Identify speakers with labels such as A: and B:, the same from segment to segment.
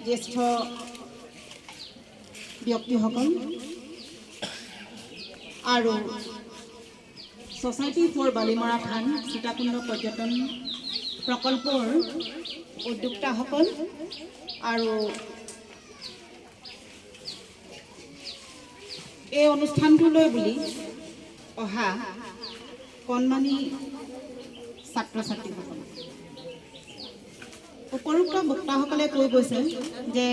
A: জ্যেষ্ঠ ব্যক্তিসকল আৰু ছ'চাইটি ফৰ বালিমৰা থান সীতাকুণ্ড পৰ্যটন প্ৰকল্পৰ উদ্যোক্তাসকল আৰু এই অনুষ্ঠানটোলৈ বুলি অহা কণমানি ছাত্ৰ ছাত্ৰীসকল উপৰোক্ত বক্তাসকলে কৈ গৈছে যে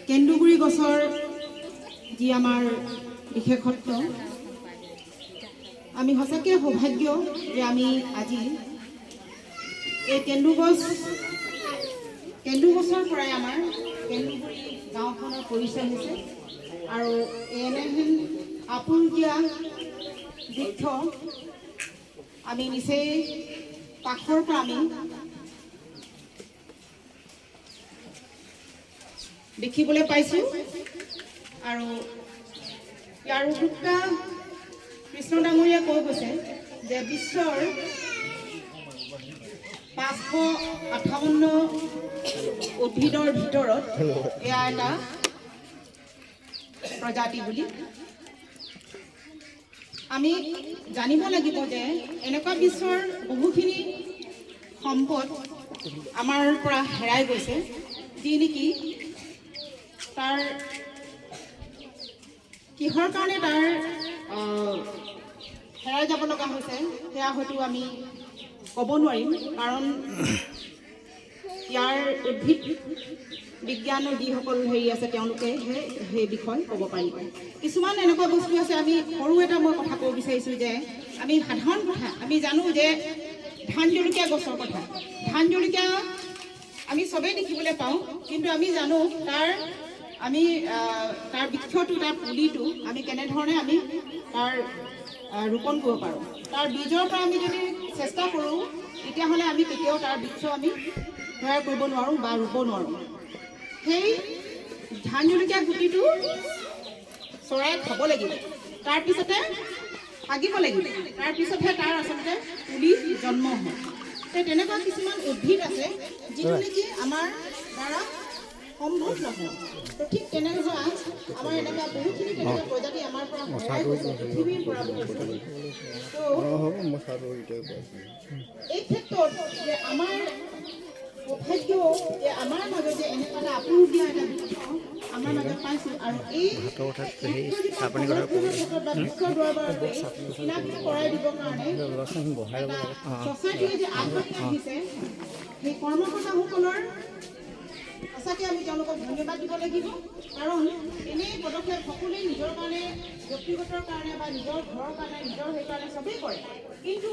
A: কেন্দুগুৰি গছৰ যি আমাৰ বিশেষত্ব আমি সঁচাকৈ সৌভাগ্য যে আমি আজি এই কেন্দু গছৰ পৰাই আমাৰ কেন্দুগুৰি গাঁওখনৰ পৰিচয় হৈছে আৰু এনেহেন আপুৰুগীয়া বৃক্ষ আমি নিচেই কাষৰ পৰা আমি দেখিবলৈ পাইছোঁ আৰু ইয়াৰ উদ্যোক্তা কৃষ্ণ ডাঙৰীয়া কৈ গৈছে যে বিশ্বৰ 558 উদ্ভিদৰ ভিতৰত এয়া এটা প্ৰজাতি বুলি আমি জানিব লাগিব যে এনেকুৱা বিশ্বৰ বহুখিনি সম্পদ আমাৰ পৰা হেৰাই গৈছে যি নেকি তাৰ কিহৰ কাৰণে তাৰ হেৰাই যাব লগা হৈছে সেয়া হয়তো আমি ক'ব নোৱাৰিম কাৰণ ইয়াৰ উদ্ভিদ বিজ্ঞানৰ যিসকল হেৰি আছে তেওঁলোকেহে সেই বিষয় ক'ব পাৰিব কিছুমান এনেকুৱা বস্তু আছে আমি সৰু এটা মই কথা ক'ব বিচাৰিছোঁ যে আমি সাধাৰণ কথা আমি জানো যে ধান জলকীয়া গছৰ কথা ধান জলকীয়া আমি চবেই দেখিবলৈ পাওঁ কিন্তু আমি জানো তাৰ বৃক্ষটো তাৰ পুলিটো আমি কেনেধৰণে আমি তাৰ ৰোপণ কৰিব পাৰোঁ তাৰ বীজৰ পৰা আমি যদি চেষ্টা কৰোঁ তেতিয়াহ'লে আমি কেতিয়াও তাৰ বৃক্ষ আমি তৈয়াৰ কৰিব নোৱাৰোঁ বা ৰুব নোৱাৰোঁ সেই ধান জলকীয়া গুটিটো চৰাই খাব লাগিব তাৰপিছতে হাগিব লাগিব তাৰপিছতহে তাৰ আচলতে পুলি জন্ম হয় তেনেকুৱা কিছুমান উদ্ভিদ আছে যিটো নেকি আমাৰ দ্বাৰা সম্ভৱ নহয় তো ঠিক তেনেকুৱা আমাৰ এনেকুৱা বহুতখিনি তেনেকুৱা প্ৰজাতি আমাৰ পৰা হেৰাই গৈছে পৃথিৱীৰ পৰা তো এই ক্ষেত্ৰত যে আমাৰ সৌভাগ্য যে আমাৰ মাজত যে এনেকুৱা এটা আপুৰুগীয়া এটা বৃক্ষ আমাৰ মাজত পাইছোঁ আৰু এই বিশ্ব দৰবাৰতে চিনাক্ত কৰাই দিবৰ কাৰণে ছ'চাইটিয়ে যে আগবাঢ়ি আহিছে সেই কৰ্মকৰ্তাসকলৰ সঁচাকৈ আমি তেওঁলোকক ধন্যবাদ দিব লাগিব কাৰণ এনেই পদক্ষেপ সকলোৱে নিজৰ কাৰণে ব্যক্তিগতৰ কাৰণে বা নিজৰ ঘৰৰ কাৰণে নিজৰ সেইকাৰণে চবেই কৰে কিন্তু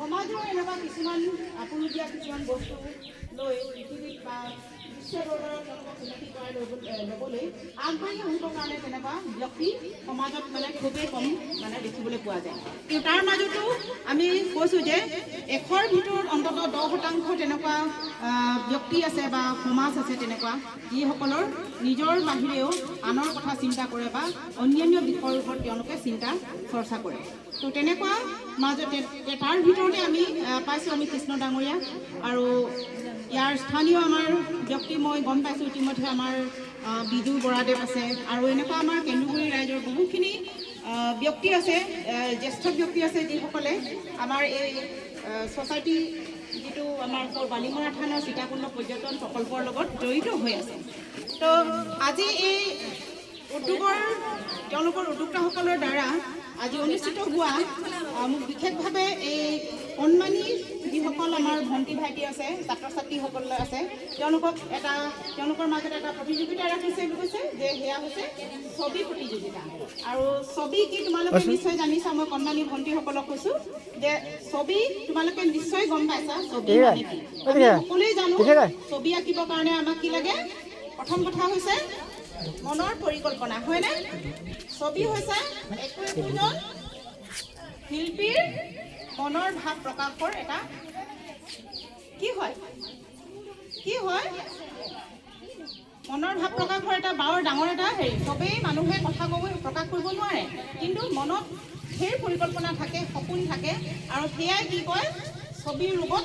A: সমাজৰ এনেকুৱা কিছুমান আপুৰুগীয়া কিছুমান বস্তু লৈ পৃথিৱীত বা বিশ্ব দৰবাৰত তেওঁলোকক চিনাকি কৰাই ল'বলৈ আগবাঢ়ি আহিবৰ কাৰণে তেনেকুৱা ব্যক্তি সমাজত মানে খুবেই কম মানে দেখিবলৈ পোৱা যায় কিন্তু তাৰ মাজতো আমি কৈছোঁ যে 100ৰ ভিতৰত অন্ততঃ 10% তেনেকুৱা ব্যক্তি আছে বা সমাজ আছে তেনেকুৱা যিসকলৰ নিজৰ বাহিৰেও আনৰ কথা চিন্তা কৰে বা অন্যান্য বিষয়ৰ ওপৰত তেওঁলোকে চিন্তা চৰ্চা কৰে তো তেনেকুৱা মাজতে তাৰ ভিতৰতে আমি পাইছোঁ আমি কৃষ্ণ ডাঙৰীয়া আৰু ইয়াৰ স্থানীয় আমাৰ ব্যক্তি মই গম পাইছোঁ ইতিমধ্যে আমাৰ বিজু বৰাদেৱ আছে আৰু এনেকুৱা আমাৰ কেন্দুগুৰি ৰাইজৰ বহুখিনি ব্যক্তি আছে জ্যেষ্ঠ ব্যক্তি আছে যিসকলে আমাৰ এই ছ'চাইটি যিটো আমাৰ বালিমৰা থানৰ সীতাকুণ্ড পৰ্যটন প্ৰকল্পৰ লগত জড়িত হৈ আছে তো আজি এই তেওঁলোকৰ উদ্যোক্তাসকলৰ দ্বাৰা আজি অনুষ্ঠিত হোৱা মোক বিশেষভাৱে এই কণমানি যিসকল আমাৰ ভণ্টি ভাইটি আছে ছাত্ৰ ছাত্ৰীসকল আছে তেওঁলোকৰ মাজত এটা প্ৰতিযোগিতা ৰাখিছে বুলি কৈছে যে সেয়া হৈছে ছবি প্ৰতিযোগিতা আৰু ছবি কি তোমালোকে নিশ্চয় জানিছা মই কণমানি ভণ্টিসকলক কৈছোঁ যে ছবি তোমালোকে নিশ্চয় গম পাইছা ছবি মানে কি আমি সকলোৱে জানো ছবি আঁকিবৰ কাৰণে আমাক কি লাগে প্ৰথম কথা হৈছে মনৰ পৰিকল্পনা হয়নে ছবি হৈছে একোজন শিল্পীৰ মনৰ ভাৱ প্ৰকাশৰ এটা কি হয় মনৰ ভাৱ প্ৰকাশৰ এটা ডাঙৰ এটা হেৰি চবেই মানুহে কথা প্ৰকাশ কৰিব নোৱাৰে কিন্তু মনত সেই পৰিকল্পনা থাকে সপোন থাকে আৰু সেয়াই কি কয় ছবিৰ ৰূপত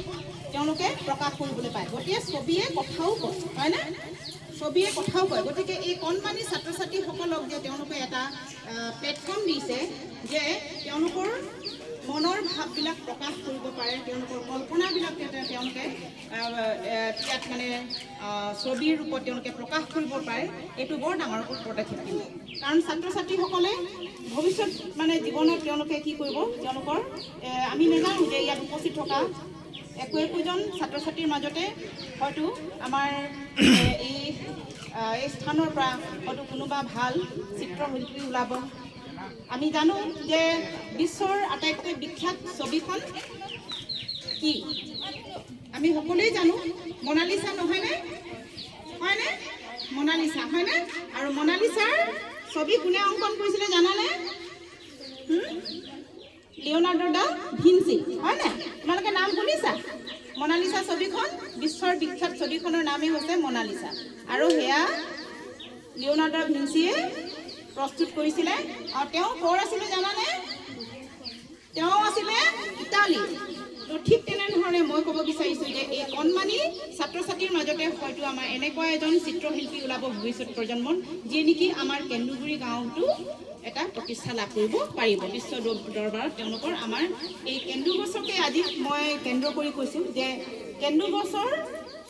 A: তেওঁলোকে প্ৰকাশ কৰিবলৈ পায়। গতিকে ছবিয়ে কথাও কয়, হয়নে? ছবিয়ে কথাও কয়। গতিকে এই কণমানি ছাত্ৰ ছাত্ৰীসকলক যে তেওঁলোকে এটা প্লেটফৰ্ম দিছে যে তেওঁলোকৰ মনৰ ভাৱবিলাক প্ৰকাশ কৰিব পাৰে, তেওঁলোকৰ কল্পনাবিলাক তেওঁলোকে ইয়াত মানে ছবিৰ ৰূপত তেওঁলোকে প্ৰকাশ কৰিব পাৰে, এইটো বৰ ডাঙৰ পদক্ষেপ। কাৰণ ছাত্ৰ ছাত্ৰীসকলে ভৱিষ্যত মানে জীৱনত তেওঁলোকে কি কৰিব, তেওঁলোকৰ আমি নাজানো যে ইয়াত উপস্থিত থকা একোজন ছাত্ৰ ছাত্ৰীৰ মাজতে হয়তো আমাৰ এই স্থানৰ পৰা হয়তো কোনোবা ভাল চিত্ৰশিল্পী ওলাব। আমি জানো যে বিশ্বৰ আটাইতকৈ বিখ্যাত ছবিখন কি, আমি সকলোৱে জানো, মনালিছা নহয়নে? হয়নে? মনালিছা হয়নে? আৰু মনালিছাৰ ছবি কোনে অংকন কৰিছিলে জানানে? লিঅ'নাৰ্ডো দা ভিঞ্চি, হয়নে? তোমালোকে নাম শুনিছা? মনালিছা ছবিখন, বিশ্বৰ বিখ্যাত ছবিখনৰ নামেই হৈছে মনালিছা, আৰু সেয়া লিঅ'নাৰ্ডো ভিঞ্চিয়ে প্ৰস্তুত কৰিছিলে। আৰু তেওঁ ক'ৰ আছিলে জানানে? তেওঁ আছিলে ইটালী। তো ঠিক তেনেধৰণে মই ক'ব বিচাৰিছোঁ যে এই কণমানি ছাত্ৰ ছাত্ৰীৰ মাজতে হয়তো আমাৰ এনেকুৱা এজন চিত্ৰশিল্পী ওলাব ভৱিষ্যত প্ৰজন্মৰ, যিয়ে নেকি আমাৰ কেন্দুগুৰি গাঁৱতো এটা প্ৰতিষ্ঠা লাভ কৰিব পাৰিব বিশ্ব দৰবাৰত। তেওঁলোকৰ আমাৰ এই কেন্দু গছকে আজি মই কেন্দ্ৰ কৰি কৈছোঁ যে কেন্দু গছৰ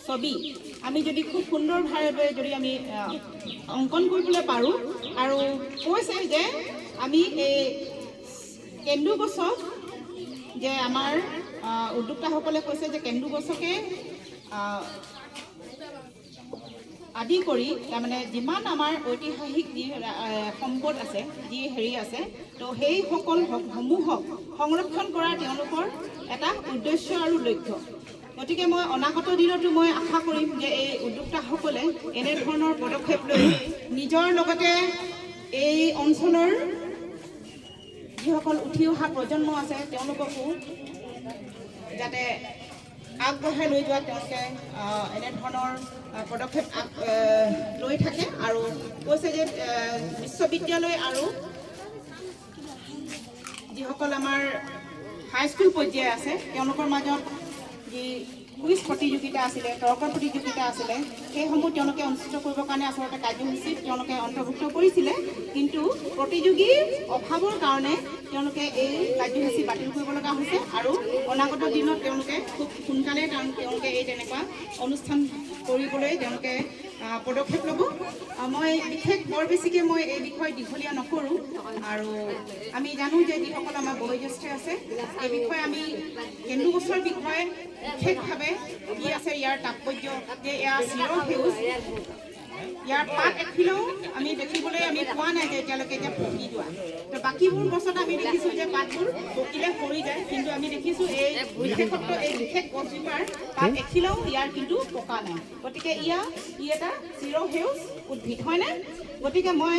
A: ছবি আমি যদি খুব সুন্দৰভাৱে যদি আমি অংকন কৰিবলৈ পাৰোঁ, আৰু কৈছে যে আমি এই কেন্দু গছক যে আমাৰ উদ্যোক্তাসকলে কৈছে যে কেন্দু গছকে আদি কৰি তাৰমানে যিমান আমাৰ ঐতিহাসিক যি সম্পদ আছে, যি হেৰি আছে, তো সেই সকলসমূহক সংৰক্ষণ কৰা তেওঁলোকৰ এটা উদ্দেশ্য আৰু লক্ষ্য। গতিকে মই অনাগত দিনতো মই আশা কৰিম যে এই উদ্যোক্তাসকলে এনেধৰণৰ পদক্ষেপ লৈ নিজৰ লগতে এই অঞ্চলৰ যিসকল উঠি অহা প্ৰজন্ম আছে তেওঁলোককো যাতে আগবঢ়াই লৈ যোৱাত তেওঁলোকে এনেধৰণৰ পদক্ষেপ লৈ থাকে। আৰু কৈছে যে বিশ্ববিদ্যালয় আৰু যিসকল আমাৰ হাইস্কুল পৰ্যায় আছে তেওঁলোকৰ মাজত যি কুইজ প্ৰতিযোগিতা আছিলে, তৰ্ক প্ৰতিযোগিতা আছিলে, সেইসমূহ তেওঁলোকে অনুষ্ঠিত কৰিবৰ কাৰণে আচলতে কাৰ্যসূচীত তেওঁলোকে অন্তৰ্ভুক্ত কৰিছিলে, কিন্তু প্ৰতিযোগীৰ অভাৱৰ কাৰণে তেওঁলোকে এই কাৰ্যসূচী বাতিল কৰিব লগা হৈছে। আৰু অনাগত দিনত তেওঁলোকে খুব সোনকালে তেওঁলোকে এই তেনেকুৱা অনুষ্ঠান কৰিবলৈ তেওঁলোকে পদক্ষেপ ল'ব। মই বিশেষ বৰ বেছিকৈ মই এই বিষয়ে দীঘলীয়া নকৰোঁ, আৰু আমি জানো যে যিসকল আমাৰ বয়োজ্যেষ্ঠ আছে এই বিষয়ে আমি কেন্দু গছৰ বিষয়ে বিশেষভাৱে কি আছে, ইয়াৰ তাৎপৰ্য যে এয়া চিৰসেউজ, ইয়াৰ পাত এখিলেও আমি দেখিবলৈ আমি পোৱা নাই যে এতিয়ালৈকে এতিয়া পকি যোৱা। তো বাকীবোৰ গছত আমি দেখিছোঁ যে পাতবোৰ পকিলে সৰি যায়, কিন্তু আমি দেখিছোঁ এই বিশেষত্ব এই বিশেষ গছজোপাৰ পাত এখিলেও ইয়াৰ কিন্তু পকা নাই। গতিকে ই এটা চিৰসেউজ উদ্ভিদ, হয়নে? গতিকে মই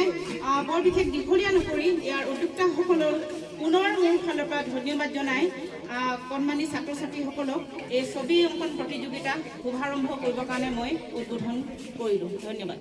A: বৰ বিশেষ দীঘলীয়া নকৰি ইয়াৰ উদ্যোক্তাসকলৰ পুনৰ মোৰ ফালৰ পৰা ধন্যবাদ জনাই কণমানি ছাত্ৰ ছাত্ৰীসকলক এই ছবি অংকন প্ৰতিযোগিতা শুভাৰম্ভ কৰিবৰ কাৰণে মই উদ্বোধন কৰিলোঁ। ধন্যবাদ।